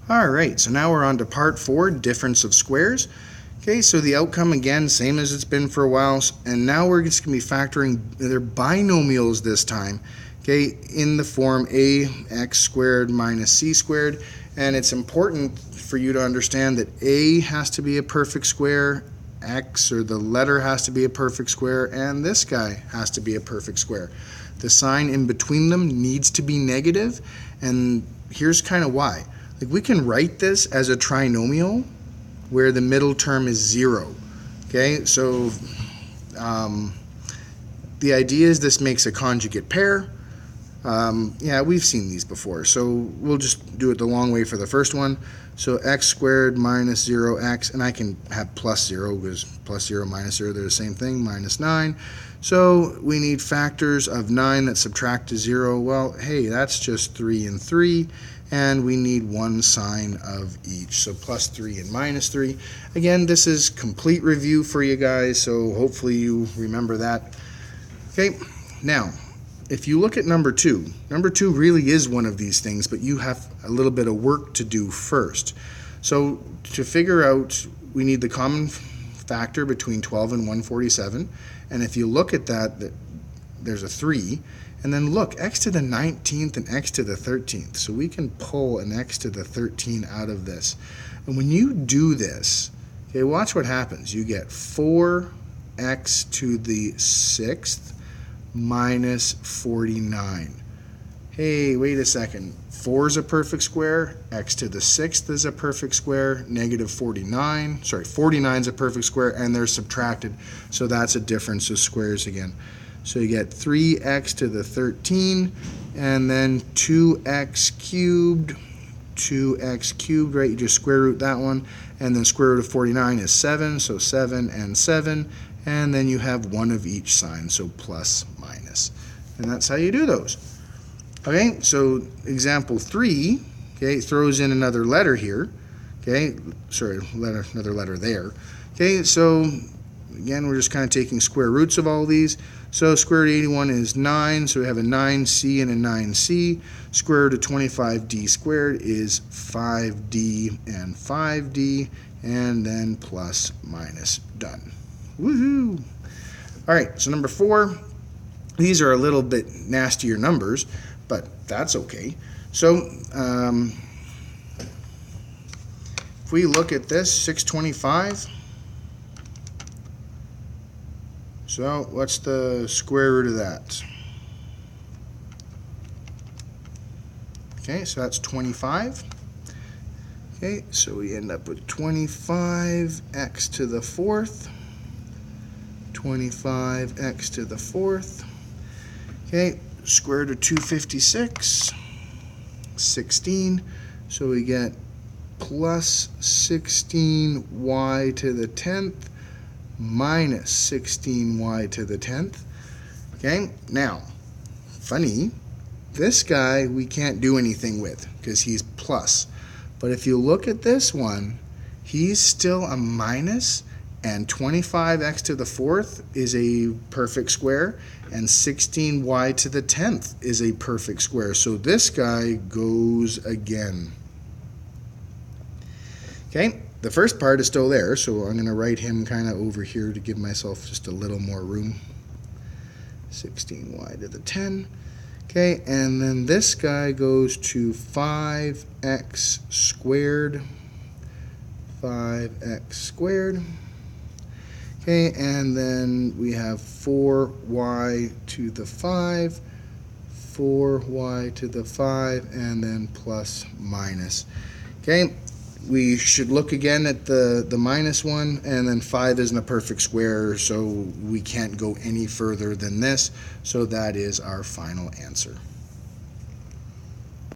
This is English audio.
Alright, so now we're on to part 4, difference of squares. Okay, so the outcome again, same as it's been for a while, and now we're just going to be factoring their binomials this time, okay, in the form ax squared minus c squared, and it's important for you to understand that a has to be a perfect square, x, or the letter, has to be a perfect square, and this guy has to be a perfect square. The sign in between them needs to be negative, and here's kind of why. Like, we can write this as a trinomial where the middle term is 0. Okay, so the idea is this makes a conjugate pair. Yeah, we've seen these before, so we'll just do it the long way for the first one. So x squared minus 0x, and I can have plus 0 because plus 0 minus 0, they're the same thing, minus 9. So we need factors of 9 that subtract to 0. Well, hey, that's just 3 and 3. And we need one sign of each, so plus 3 and minus 3. Again, this is complete review for you guys, so hopefully you remember that. Okay, now, if you look at number 2 really is one of these things, but you have a little bit of work to do first. So to figure out, we need the common factor between 12 and 147, and if you look at that, there's a 3. And then look, x to the 19th and x to the 13th. So we can pull an x to the 13 out of this. And when you do this, okay, watch what happens. You get 4x to the 6th minus 49. Hey, wait a second. 4 is a perfect square. X to the 6th is a perfect square. Negative 49. Sorry, 49 is a perfect square, and they're subtracted. So that's a difference of squares again. So you get 3x to the 13, and then 2x cubed, right? You just square root that one, and then square root of 49 is 7, so 7 and 7, and then you have one of each sign, so plus, minus. And that's how you do those. Okay, so example 3, okay, throws in another letter here, okay, sorry, another letter there. Okay, so again, we're just kind of taking square roots of all these. So square root of 81 is 9, so we have a 9c and a 9c. Square root of 25d squared is 5d and 5d, and then plus, minus, done. Woohoo! All right, so number 4, these are a little bit nastier numbers, but that's okay. So if we look at this, 625, so what's the square root of that? Okay, so that's 25. Okay, so we end up with 25x to the 4th. 25x to the 4th. Okay, square root of 256. 16. So we get plus 16y to the 10th. Minus 16y to the 10th. Okay, now, funny, this guy we can't do anything with because he's plus. But if you look at this one, he's still a minus, and 25x to the 4th is a perfect square, and 16y to the 10th is a perfect square. So this guy goes again. Okay. The first part is still there, so I'm going to write him kind of over here to give myself just a little more room. 16y to the 10. Okay, and then this guy goes to 5x squared. 5x squared. Okay, and then we have 4y to the 5. 4y to the 5, and then plus, minus. Okay. We should look again at the minus one, and then 5 isn't a perfect square, so we can't go any further than this. So that is our final answer.